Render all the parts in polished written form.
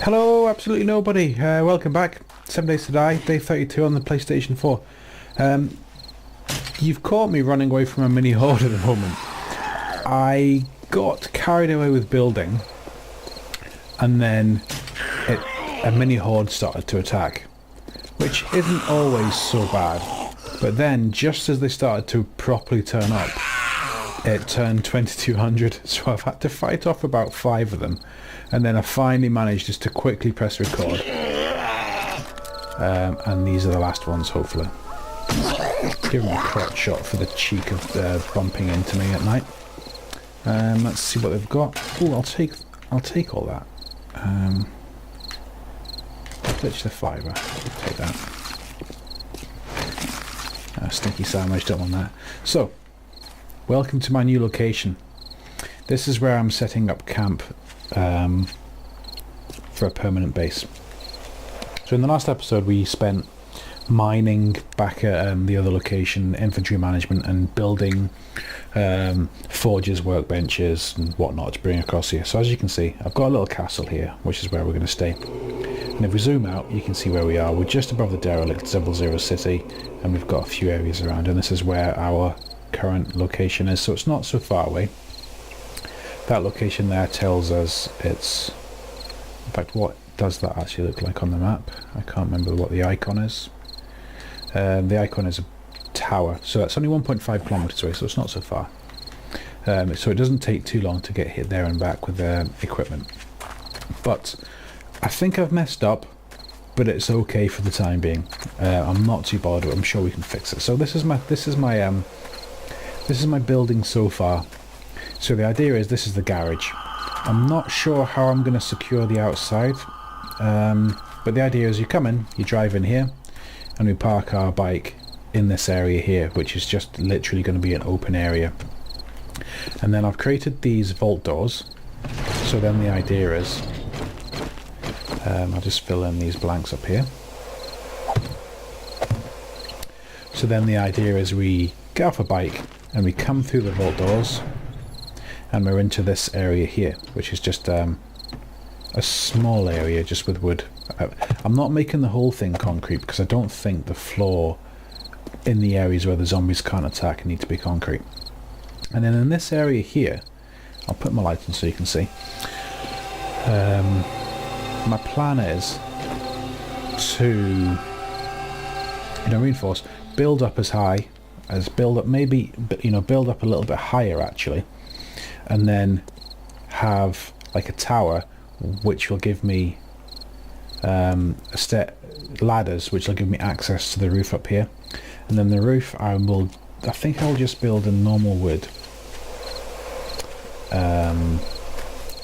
Hello, absolutely nobody. Welcome back. 7 Days to Die, day 32 on the PlayStation 4. You've caught me running away from a mini horde at the moment. I got carried away with building, and then a mini horde started to attack, which isn't always so bad. But then, just as they started to properly turn up, it turned 2200, so I've had to fight off about 5 of them, and then I finally managed just to quickly press record. And these are the last ones, hopefully. Give them a crotch shot for the cheek of bumping into me at night. Let's see what they've got. Oh, I'll take all that. Ditch the fibre. Take that. Stinky sandwich, don't want that. So, welcome to my new location. This is where I'm setting up camp for a permanent base. So in the last episode we spent mining back at the other location, infantry management, and building forges, workbenches and whatnot to bring across here. So as you can see, I've got a little castle here, which is where we're going to stay. And if we zoom out, you can see where we are. We're just above the derelict 00 city, and we've got a few areas around, and this is where our current location is, so it's not so far away. That location there tells us it's... In fact, what does that actually look like on the map? I can't remember what the icon is. The icon is a tower, so that's only 1.5 kilometers away, so it's not so far. So it doesn't take too long to get hit there and back with equipment. But I think I've messed up, but it's okay for the time being. I'm not too bothered. I'm sure we can fix it. So this is my building so far. So the idea is this is the garage. I'm not sure how I'm going to secure the outside, but the idea is you come in, you drive in here, and we park our bike in this area here, which is just literally going to be an open area. And then I've created these vault doors. So then the idea is I'll just fill in these blanks up here. So then the idea is we get off a bike and we come through the vault doors, and we're into this area here, which is just a small area just with wood. I'm not making the whole thing concrete because I don't think the floor in the areas where the zombies can't attack need to be concrete. And then in this area here, I'll put my light on so you can see. My plan is to, reinforce, build up as high as build up, maybe, build up a little bit higher actually, and then have like a tower which will give me ladders which will give me access to the roof up here. And then the roof I think I'll just build in normal wood, and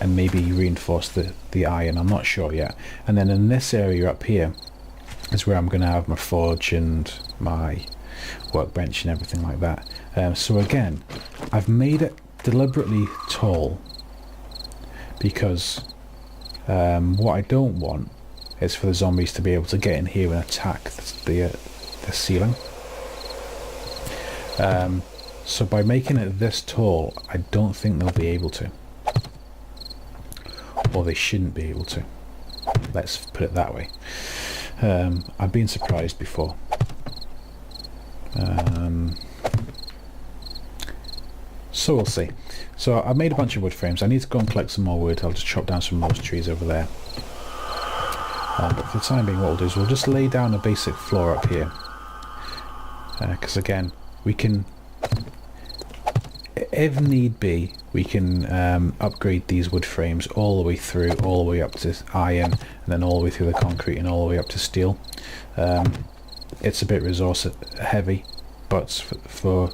maybe reinforce the iron. I'm not sure yet. And then in this area up here is where I'm going to have my forge and my workbench and everything like that. So again, I've made it deliberately tall because what I don't want is for the zombies to be able to get in here and attack the ceiling. So by making it this tall, I don't think they'll be able to. Or they shouldn't be able to. Let's put it that way. I've been surprised before. So we'll see. So I've made a bunch of wood frames. I need to go and collect some more wood. I'll just chop down some of those trees over there. But for the time being, what we'll do is we'll just lay down a basic floor up here. Because again, we can, if need be, we can upgrade these wood frames all the way through, all the way up to iron, and then all the way through the concrete and all the way up to steel. It's a bit resource heavy, but for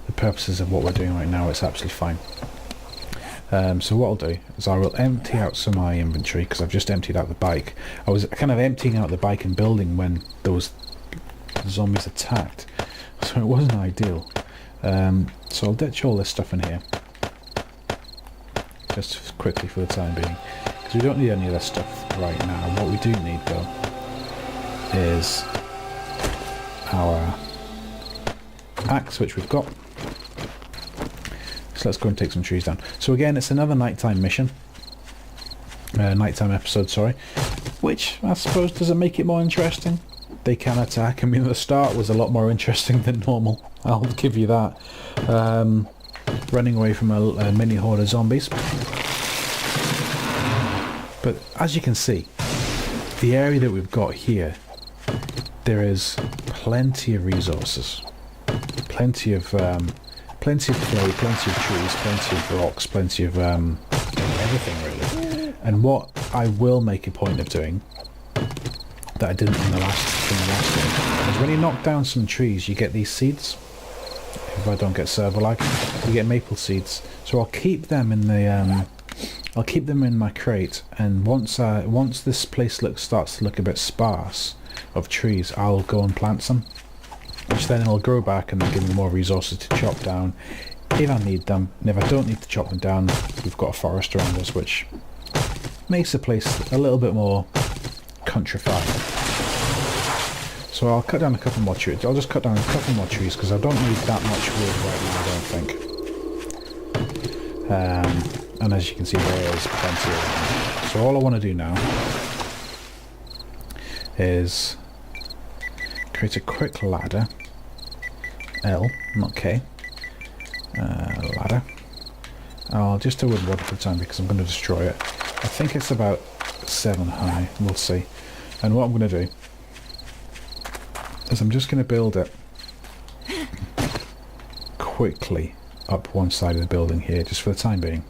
the purposes of what we're doing right now, it's absolutely fine. So what I'll do is I will empty out some of my inventory, because I've just emptied out the bike. I was kind of emptying out the bike and building when those zombies attacked, so it wasn't ideal. So I'll ditch all this stuff in here, just quickly for the time being, because we don't need any of this stuff right now. What we do need though is our axe, which we've got. So let's go and take some trees down. So again, it's another nighttime mission. nighttime episode, sorry, which I suppose doesn't make it more interesting. They can attack. I mean, the start was a lot more interesting than normal. I'll give you that. Running away from a mini horde of zombies. But as you can see, the area that we've got here, there is plenty of resources, plenty of clay, plenty of trees, plenty of rocks, plenty of everything really. And what I will make a point of doing, that I didn't in the last game, is when you knock down some trees, you get these seeds. If I don't get server lag, you get maple seeds. So I'll keep them in the I'll keep them in my crate, and once this place starts to look a bit sparse of trees, I'll go and plant some, which then it'll grow back and then give me more resources to chop down if I need them. And if I don't need to chop them down, we've got a forest around us, which makes the place a little bit more countrified. So I'll cut down a couple more trees. I'll just cut down a couple more trees because I don't need that much wood right now, I don't think. And as you can see, there is plenty of them. So all I want to do now is create a quick ladder. L, not K. Ladder. I'll just do it one at a time because I'm going to destroy it. I think it's about 7 high. We'll see. And what I'm going to do is I'm just going to build it quickly up one side of the building here, just for the time being.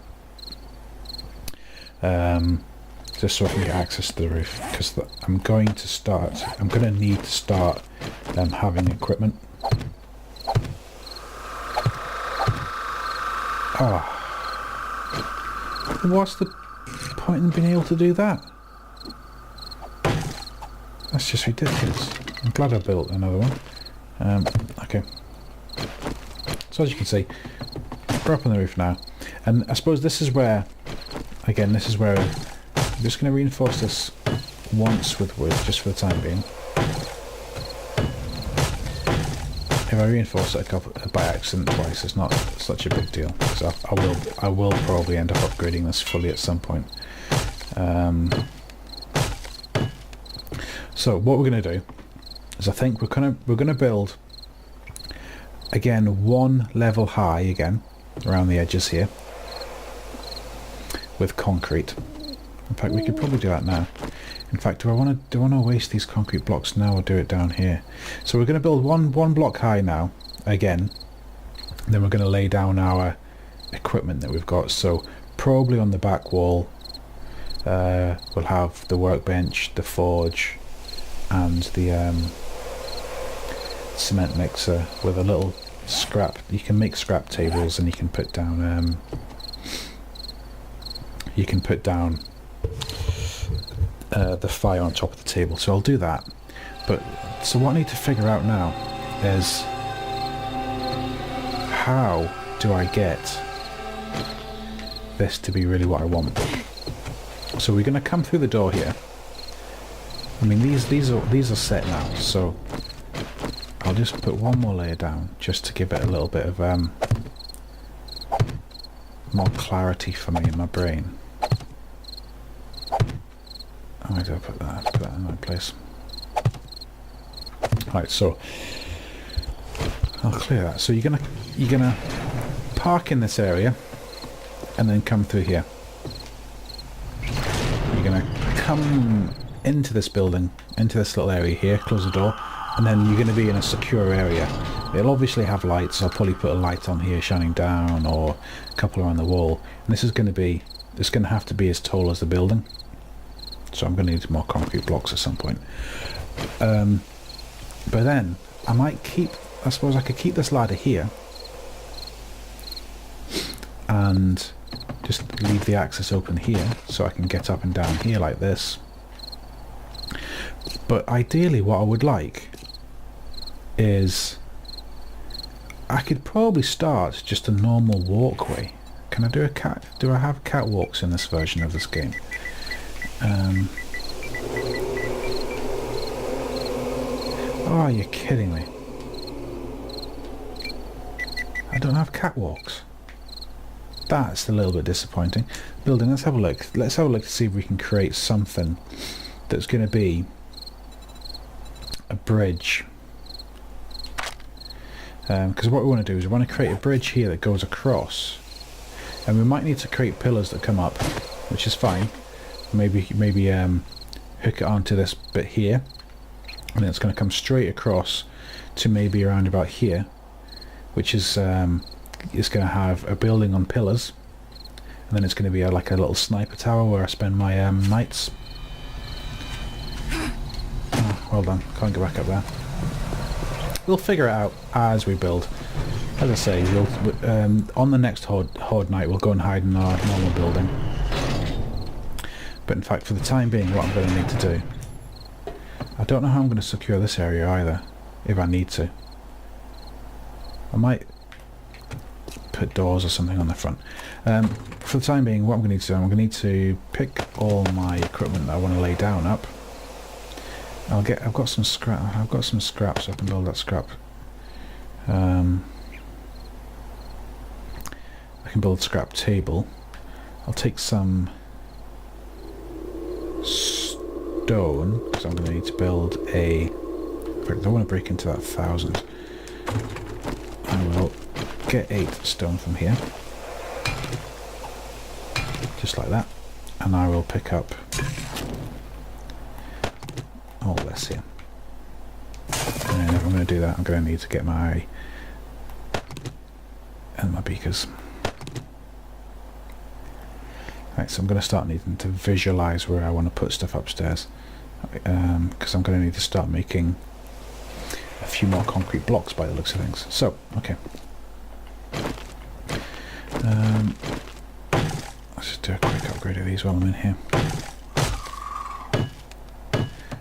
Just so I can get access to the roof, because I'm going to need to start having equipment. What's the point in being able to do that? That's just ridiculous. I'm glad I built another one. Okay. So as you can see, we're up on the roof now. And I suppose this is where, again, I'm just going to reinforce this once with wood, just for the time being. If I reinforce it by accident twice, it's not such a big deal, because I will probably end up upgrading this fully at some point. So what we're going to do is, I think we're going to build again one level high again around the edges here with concrete. In fact, we could probably do that now. In fact, do I want to waste these concrete blocks now, or do it down here? So we're going to build one block high now again. Then we're going to lay down our equipment that we've got. So probably on the back wall, we'll have the workbench, the forge, and the cement mixer with a little scrap. You can make scrap tables, and you can put down the fire on top of the table. So I'll do that. But so what I need to figure out now is, how do I get this to be really what I want? So we're going to come through the door here. I mean, these are set now, so I'll just put one more layer down just to give it a little bit of more clarity for me in my brain. Where do I put that? Put that in that place. Right, so I'll clear that. So you're gonna park in this area and then come through here. You're gonna come into this building, into this little area here, close the door, and then you're gonna be in a secure area. It'll obviously have lights. I'll probably put a light on here shining down, or a couple around the wall. And this is gonna have to be as tall as the building. So I'm going to need more concrete blocks at some point. But then I suppose I could keep this ladder here and just leave the access open here, so I can get up and down here like this. But ideally what I would like is, I could probably start just a normal walkway. Can I do do I have catwalks in this version of this game? Oh, you're kidding me. I don't have catwalks. that's a little bit disappointing. Building, let's have a look. Let's have a look to see if we can create something that's going to be a bridge. Because what we want to do is we want to create a bridge here that goes across. And we might need to create pillars that come up, which is fine. Maybe hook it onto this bit here. And then it's going to come straight across to maybe around about here, which is going to have a building on pillars, and then it's going to be like a little sniper tower where I spend my nights. Oh, well done. Can't go back up there. We'll figure it out as we build. As I say, we'll, on the next horde night we'll go and hide in our normal building. But in fact, for the time being, what I'm going to need to do, I don't know how I'm going to secure this area either, if I need to. I might put doors or something on the front. For the time being, what I'm going to need to do, I'm going to need to pick all my equipment that I want to lay down up. I've got some scrap. I've got some scrap, so I can build that scrap. I can build a scrap table. I'll take some stone because I'm going to need to build a. In fact, I want to break into that 1,000. I will get 8 stone from here, just like that, and I will pick up all this here. And if I'm going to do that, I'm going to need to get my beakers. Right, so I'm going to start needing to visualize where I want to put stuff upstairs, because I'm going to need to start making a few more concrete blocks by the looks of things. So, okay. Let's just do a quick upgrade of these while I'm in here.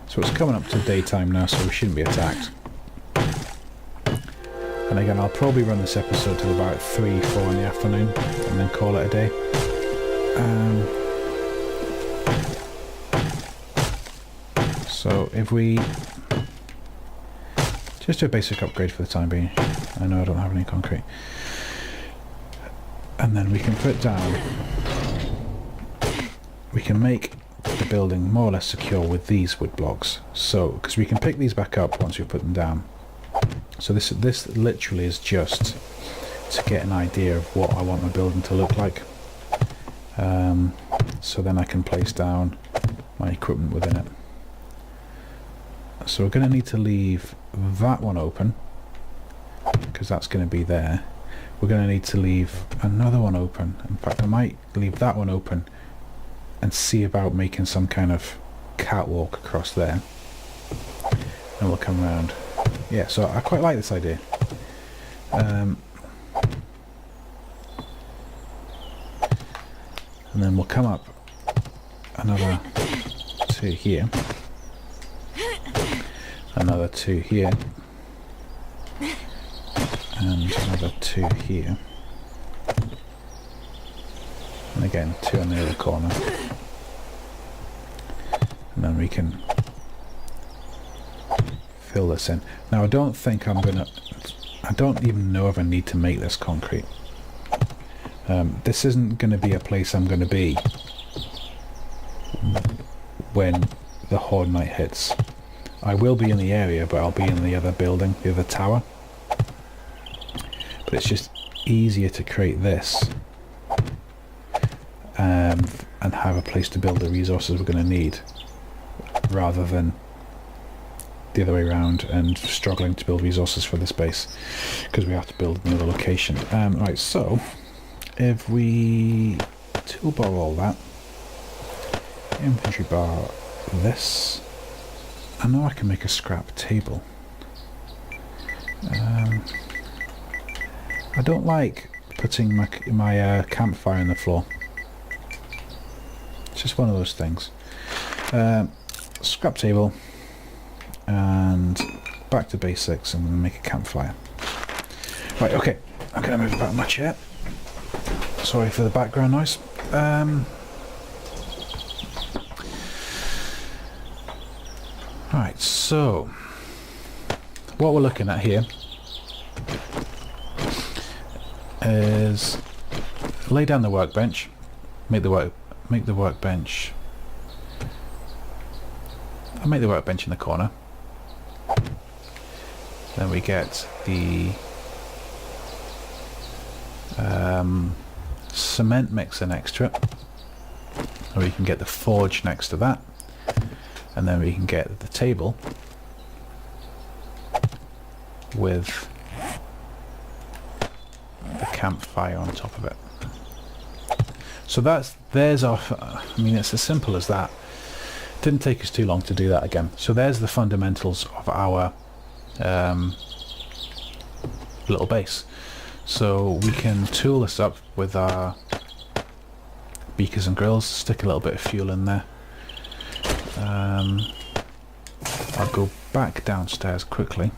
So it's coming up to daytime now, so we shouldn't be attacked. And again, I'll probably run this episode till about 3, 4 in the afternoon, and then call it a day. So if we just do a basic upgrade for the time being. I know I don't have any concrete. And then we can put down, we can make the building more or less secure with these wood blocks. So, because we can pick these back up once we put them down. So this literally is just to get an idea of what I want my building to look like. So then I can place down my equipment within it. So we're going to need to leave that one open, because that's going to be there. We're going to need to leave another one open. In fact, I might leave that one open and see about making some kind of catwalk across there. And we'll come around. Yeah, so I quite like this idea. And then we'll come up another 2 here. Another 2 here. And another 2 here. And again, 2 on the other corner. And then we can fill this in. Now I don't think I don't even know if I need to make this concrete. This isn't going to be a place I'm going to be when the horde night hits. I will be in the area, but I'll be in the other building, the other tower. But it's just easier to create this and have a place to build the resources we're going to need, rather than the other way around and struggling to build resources for this base because we have to build another location. Right, so if we toolbar all that, inventory bar this, I know I can make a scrap table. I don't like putting my campfire on the floor. It's just one of those things. Scrap table, and back to basics, and then make a campfire. Right, okay, I'm going to move about my chair. Sorry for the background noise. Right, so what we're looking at here is lay down the workbench, make the workbench. I'll make the workbench in the corner. Then we get the cement mixer next to it, and we can get the forge next to that, and then we can get the table with the campfire on top of it. So there's our, I mean, it's as simple as that. Didn't take us too long to do that again. So there's the fundamentals of our little base. So we can tool this up with our beakers and grills, stick a little bit of fuel in there. I'll go back downstairs quickly.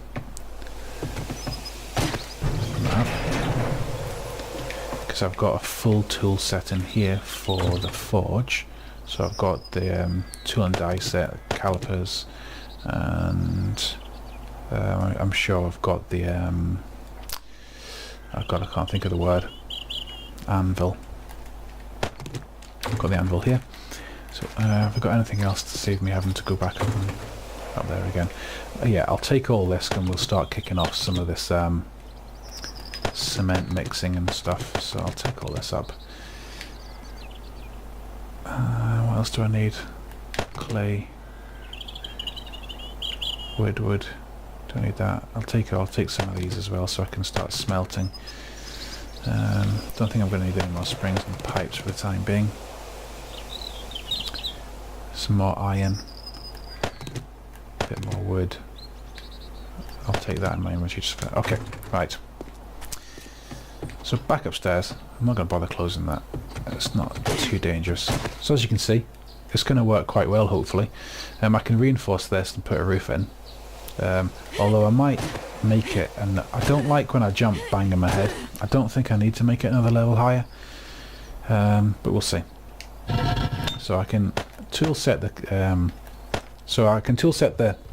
Because I've got a full tool set in here for the forge. So I've got the tool and die set, calipers, and I'm sure I've got the I can't think of the word, anvil. I've got the anvil here. So have I got anything else to save me having to go back up there again? Yeah, I'll take all this and we'll start kicking off some of this cement mixing and stuff. So I'll take all this up. What else do I need? Clay, wood. Don't need that. I'll take some of these as well, so I can start smelting. Don't think I'm going to need any more springs and pipes for the time being. Some more iron, a bit more wood. I'll take that in my inventory. Okay, right. So back upstairs. I'm not going to bother closing that. It's not too dangerous. So as you can see, it's going to work quite well, hopefully. I can reinforce this and put a roof in. Although I might make it, and I don't like when I jump banging my head. I don't think I need to make it another level higher. But we'll see. So I can tool set the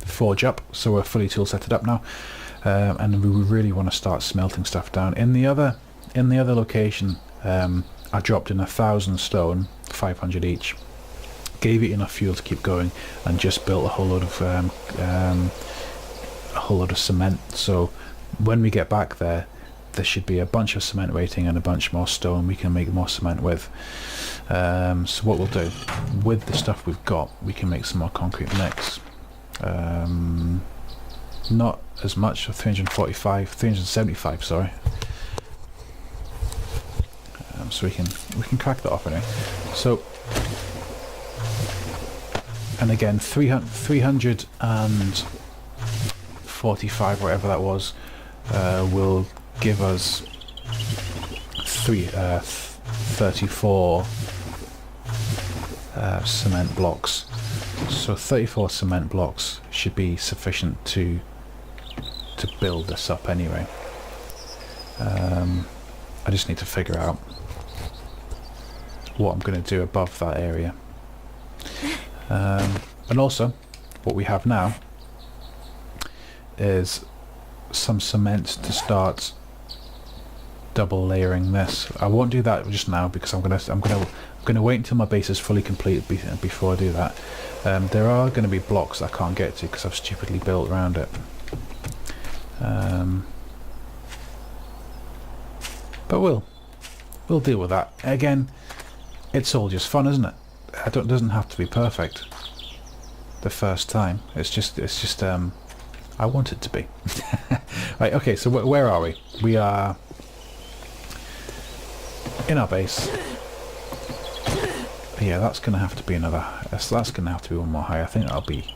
forge up, so we're fully tool setted up now. And we really want to start smelting stuff down. In the other location, I dropped in 1,000 stone, 500 each, gave it enough fuel to keep going, and just built a whole load of cement. So when we get back there should be a bunch of cement waiting and a bunch more stone we can make more cement with. So what we'll do with the stuff we've got, we can make some more concrete mix. Not as much, 375, sorry. So we can crack that off anyway. So, and again, 345, whatever that was, will give us 34 cement blocks. So 34 cement blocks should be sufficient to build this up anyway. I just need to figure out what I'm going to do above that area. And also, what we have now is some cement to start double layering this. I won't do that just now because I'm gonna wait until my base is fully complete before I do that. There are going to be blocks I can't get to because I've stupidly built around it. But we'll deal with that. Again, it's all just fun, isn't it? It doesn't have to be perfect the first time. It's just I want it to be. Right, okay, so where are we? We are in our base. Yeah, that's going to have to be another... That's going to have to be one more high. I think that'll be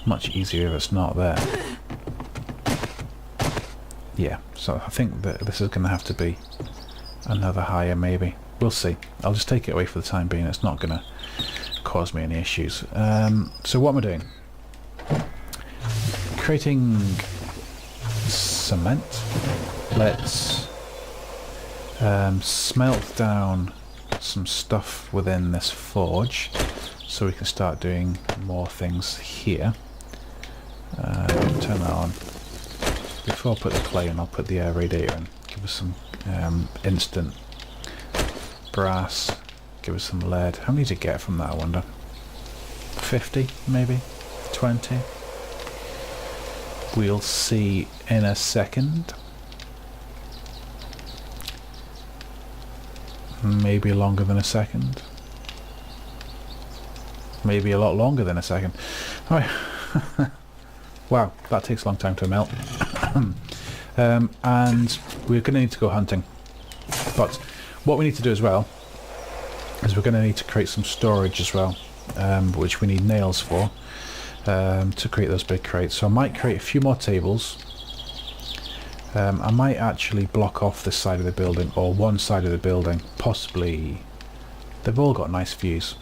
much easier if it's not there. Yeah, so I think that this is going to have to be another higher, maybe. We'll see. I'll just take it away for the time being. It's not going to cause me any issues. So what am I doing? Creating cement. Let's smelt down some stuff within this forge so we can start doing more things here. Turn that on. Before I put the clay in, I'll put the air radiator in. Give us some instant grass. Give us some lead. How many to get from that, I wonder? 50, maybe? 20? We'll see in a second. Maybe longer than a second. Maybe a lot longer than a second. Alright. Wow, that takes a long time to melt. And we're going to need to go hunting. But what we need to do as well is we're going to need to create some storage as well, which we need nails for, to create those big crates. So I might create a few more tables. I might actually block off this side of the building, or one side of the building, possibly. They've all got nice views.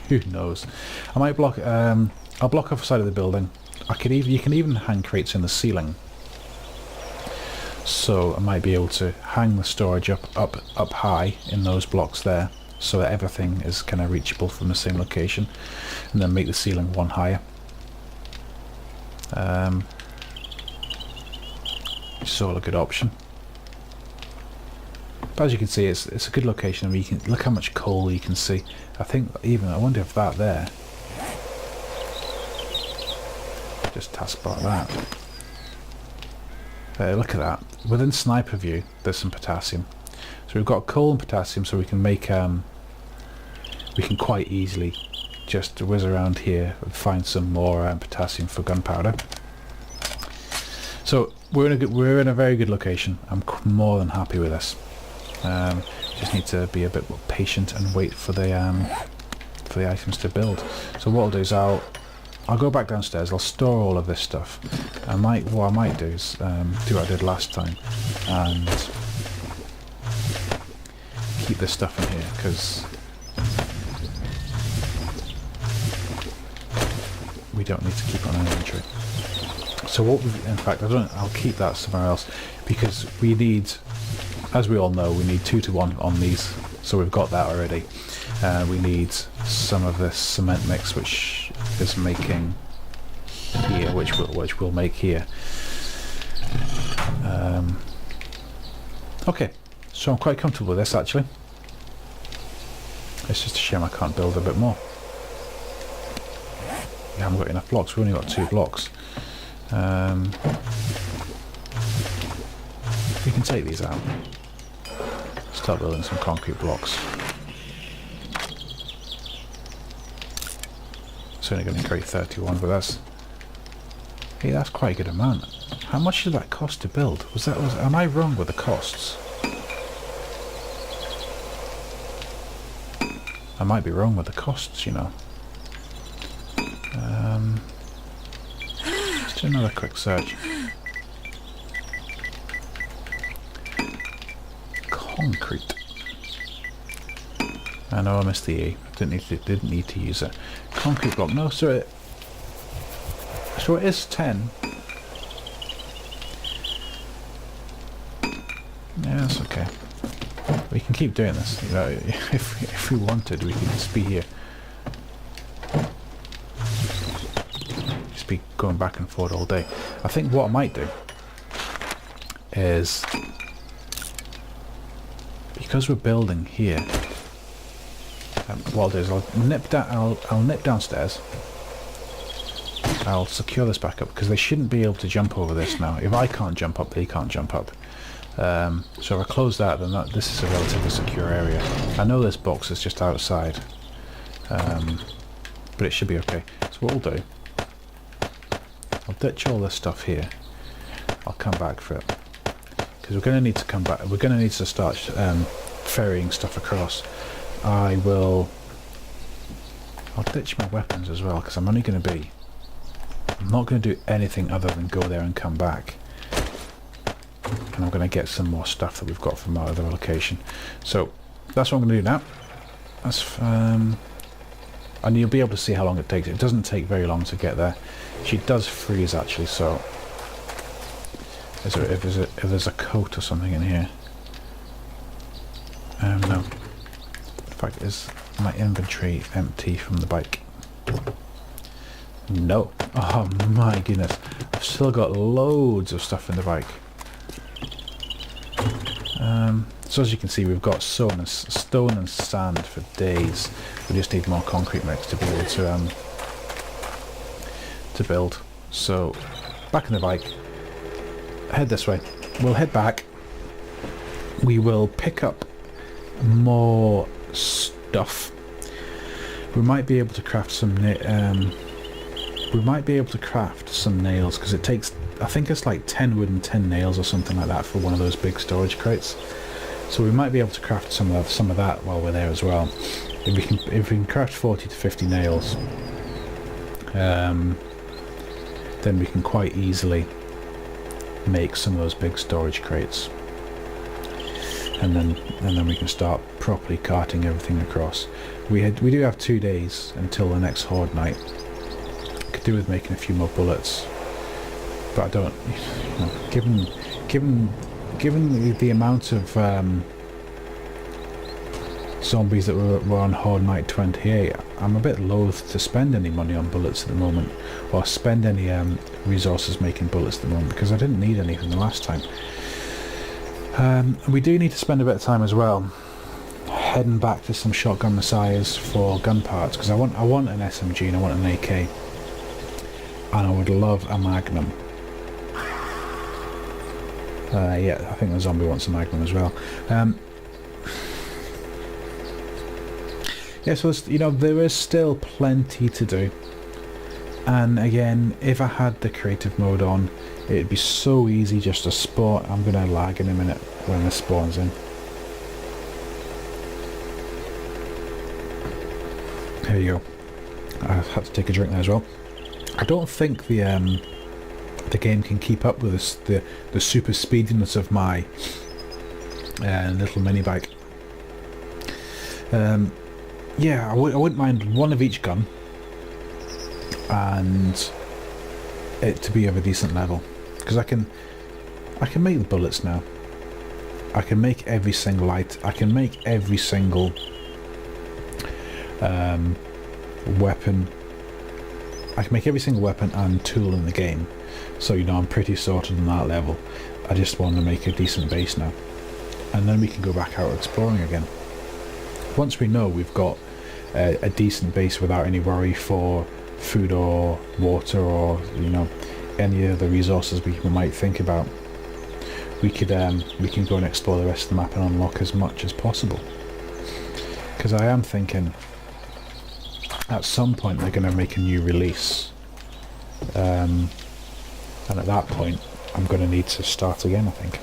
Who knows? I might block. I'll block off a side of the building. You can even hang crates in the ceiling. So I might be able to hang the storage up high in those blocks there, so that everything is kind of reachable from the same location, and then make the ceiling one higher. It's all a good option. But as you can see, it's a good location, and you can look how much coal you can see. I wonder if that there, just taskbar that. Look at that. Within sniper view, there's some potassium. So we've got coal and potassium, so we can make we can quite easily just whiz around here and find some more potassium for gunpowder. So we're in a very good location. I'm more than happy with this. Just need to be a bit more patient and wait for the items to build. So what I'll do is I'll go back downstairs. I'll store all of this stuff. What I might do is do what I did last time and keep this stuff in here, because we don't need to keep on inventory. So in fact, I'll keep that somewhere else, because we need, as we all know, we need 2-to-1 on these. So we've got that already. We need some of this cement mix, which is making here, which we'll make here. Okay, so I'm quite comfortable with this actually. It's just a shame I can't build a bit more. We haven't got enough blocks. We've only got 2 blocks. We can take these out. Start building some concrete blocks. It's only going to create 31, but that's quite a good amount. How much did that cost to build? Am I wrong with the costs? I might be wrong with the costs, you know. Let's do another quick search. Concrete. I know I missed the E. Didn't need to use it. Concrete block. No, so it is 10. Yeah, that's okay. We can keep doing this. You know, if we wanted, we could just be here. Just be going back and forth all day. I think what I might do is, because we're building here, what I'll do is I'll nip downstairs. I'll secure this back up, because they shouldn't be able to jump over this now. If I can't jump up, they can't jump up. So if I close that, then this is a relatively secure area. I know this box is just outside, but it should be okay. So what we'll do, I'll ditch all this stuff here. I'll come back for it, because we're going to need to come back. We're going to need to start ferrying stuff across. I'll ditch my weapons as well, because I'm not going to do anything other than go there and come back. And I'm going to get some more stuff that we've got from our other location. So that's what I'm going to do now. And you'll be able to see how long it takes. It doesn't take very long to get there. She does freeze actually, so if there's a coat or something in here. No. In fact, is my inventory empty from the bike? No. Oh my goodness. I've still got loads of stuff in the bike. So as you can see, we've got stone and sand for days. We just need more concrete mix to be able to build. So back on the bike, head this way. We'll head back. We will pick up more stuff. We might be able to craft some. We might be able to craft some nails, because it takes, I think it's like 10 wood and 10 nails or something like that for one of those big storage crates. So we might be able to craft some of that while we're there as well. If we can craft 40 to 50 nails, then we can quite easily make some of those big storage crates, and then we can start properly carting everything across. We do have 2 days until the next horde night. Could do with making a few more bullets, but I don't. Given the amount of zombies that were on Horde Night 28, I'm a bit loath to spend any money on bullets at the moment, or spend any resources making bullets at the moment, because I didn't need anything the last time. We do need to spend a bit of time as well heading back to some shotgun messiahs for gun parts, because I want an SMG and I want an AK, and I would love a Magnum. Yeah, I think the zombie wants a Magnum as well. Yeah, so there is still plenty to do. And again, if I had the creative mode on, it'd be so easy just to spawn. I'm going to lag in a minute when this spawns in. There you go. I had to take a drink there as well. I don't think the game can keep up with this, the super speediness of my little mini bike. Yeah, I wouldn't mind one of each gun, and it to be of a decent level, because I can make the bullets now. I can make every single I can make every single weapon. I can make every single weapon and tool in the game. So I'm pretty sorted on that level. I just want to make a decent base now, and then we can go back out exploring again. Once we know we've got a decent base without any worry for food or water or any of the resources we might think about, we can go and explore the rest of the map and unlock as much as possible. Because I am thinking at some point they're going to make a new release, and at that point I'm going to need to start again, I think,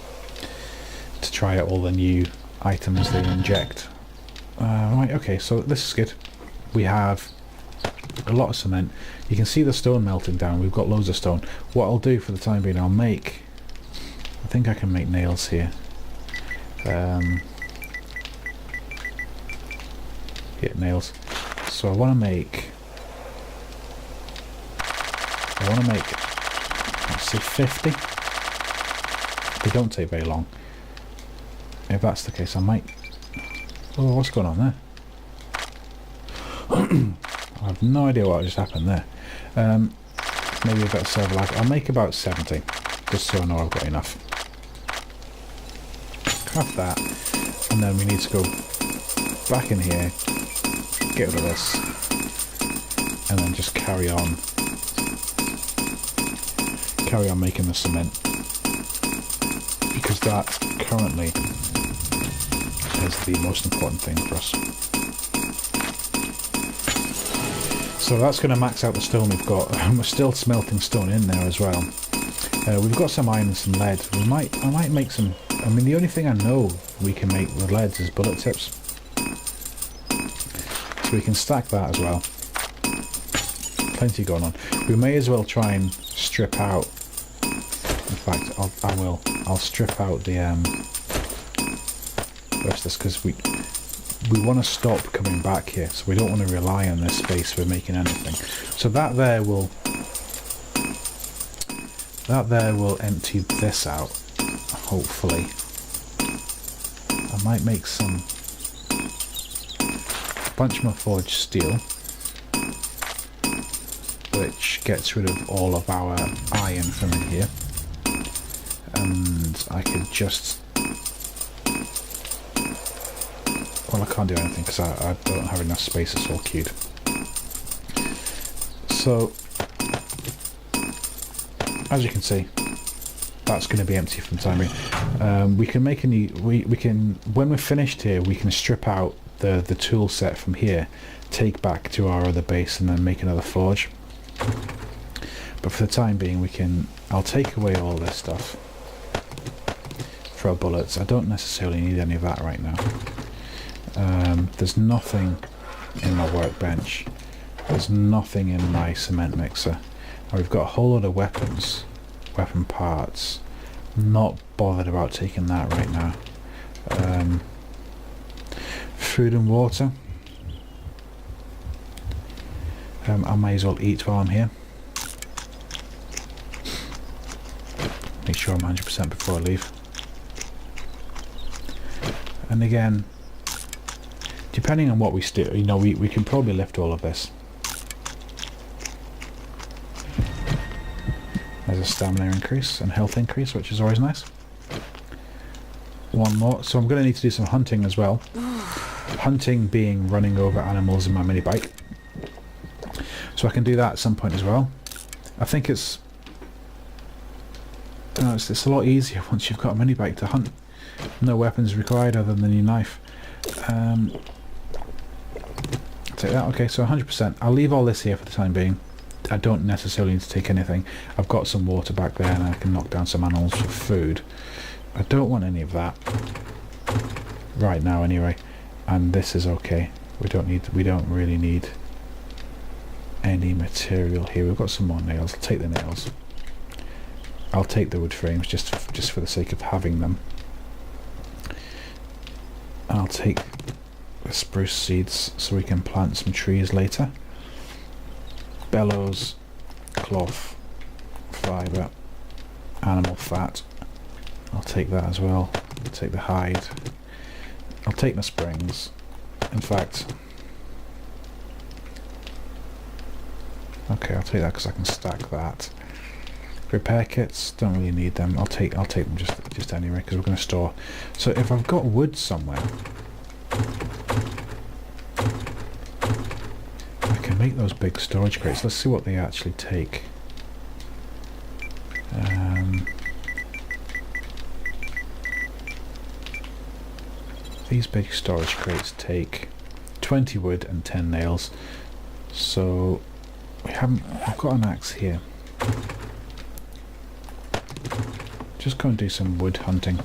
to try out all the new items they inject. Right, okay, so this is good. We have a lot of cement. You can see the stone melting down. We've got loads of stone. What I'll do for the time being, I think I can make nails here. Yeah, nails. So I want to make, let's say 50. They don't take very long. If that's the case, I might. Oh, what's going on there? I have no idea what just happened there. Maybe a bit of server lag. I'll make about 70, just so I know I've got enough. Craft that, and then we need to go back in here, get rid of this, and then just carry on making the cement, because that currently is the most important thing for us. So that's going to max out the stone we've got. We're still smelting stone in there as well. We've got some iron and some lead. I might make some. I mean, the only thing I know we can make with leads is bullet tips, so we can stack that as well. Plenty going on. We may as well try and strip out. In fact, I'll strip out the rest of this, because we want to stop coming back here, so we don't want to rely on this space for making anything. So that there will empty this out, hopefully. I might make some bunch more forged steel, which gets rid of all of our iron from in here, and I could just Well, I can't do anything because I don't have enough space. It's all queued. So, as you can see, that's going to be empty for the time being. We can make we can, when we're finished here, we can strip out the tool set from here, take back to our other base, and then make another forge. But for the time being, I'll take away all this stuff. Throw bullets. I don't necessarily need any of that right now. There's nothing in my workbench. There's nothing in my cement mixer. And we've got a whole lot of weapons, weapon parts. Not bothered about taking that right now. Food and water. I may as well eat while I'm here. Make sure I'm 100% before I leave. And again, depending on what we do, you know, we can probably lift all of this. There's a stamina increase and health increase, which is always nice. One more. So I'm going to need to do some hunting as well. Hunting being running over animals in my mini bike. So I can do that at some point as well. I think it's a lot easier once you've got a mini bike to hunt. No weapons required other than your knife. Take that. Okay, so 100%. I'll leave all this here for the time being. I don't necessarily need to take anything. I've got some water back there and I can knock down some animals for food. I don't want any of that right now anyway, and this is okay. We don't really need any material here. We've got some more nails. I'll take the nails. I'll take the wood frames just for the sake of having them. I'll take the spruce seeds so we can plant some trees later. Bellows, cloth, fibre, animal fat. I'll take that as well. I'll take the hide. I'll take the springs. In fact, okay, I'll take that because I can stack that. Repair kits, don't really need them. I'll take them just anyway because we're going to store. So if I've got wood somewhere, I can make those big storage crates. Let's see what they actually take. These big storage crates take 20 wood and 10 nails. So I've got an axe here. Just go and do some wood hunting.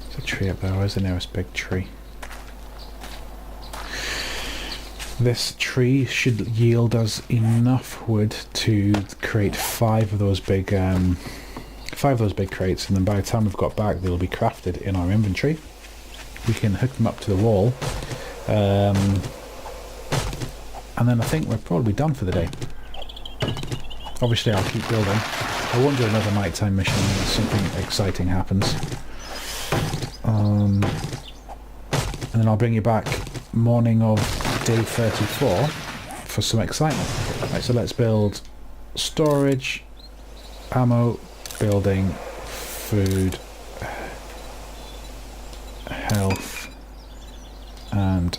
There's a tree up there. Where's the nearest big tree? This tree should yield us enough wood to create 5 of those big crates, and then by the time we've got back, they'll be crafted in our inventory. We can hook them up to the wall, and then I think we're probably done for the day. Obviously I'll keep building. I won't do another nighttime mission unless something exciting happens. And then I'll bring you back morning of day 34 for some excitement. Right, so let's build storage, ammo, building, food, health, and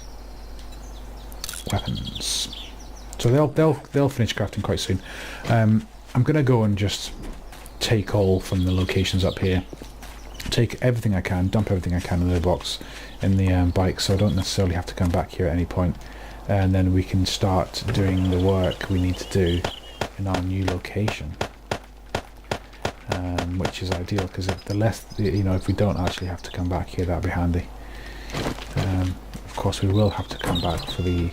weapons. So they'll finish crafting quite soon. I'm gonna go and just take all from the locations up here. Take everything I can, dump everything I can in the box in the bike, so I don't necessarily have to come back here at any point. And then we can start doing the work we need to do in our new location, which is ideal because if we don't actually have to come back here, that'd be handy. Of course, we will have to come back for the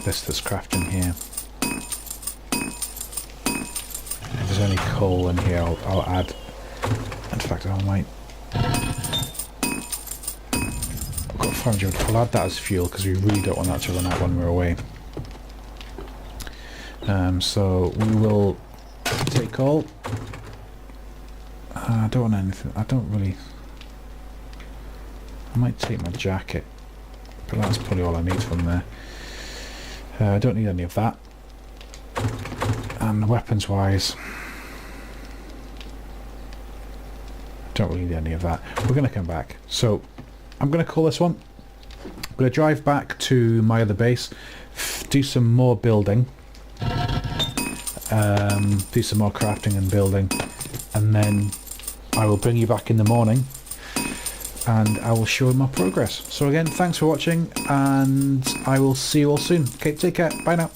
this that's crafting here. If there's any coal in here, I'll add. In fact, I might. I've got 500. I'll add that as fuel because we really don't want that to run out when we're away. So we will take all. I don't want anything. I don't really. I might take my jacket, but that's probably all I need from there. I don't need any of that. And weapons wise, don't really need any of that. We're going to come back. So I'm going to call this one. I'm going to drive back to my other base, do some more building, do some more crafting and building, and then I will bring you back in the morning and I will show my progress. So again, thanks for watching, and I will see you all soon. Okay, take care. Bye now.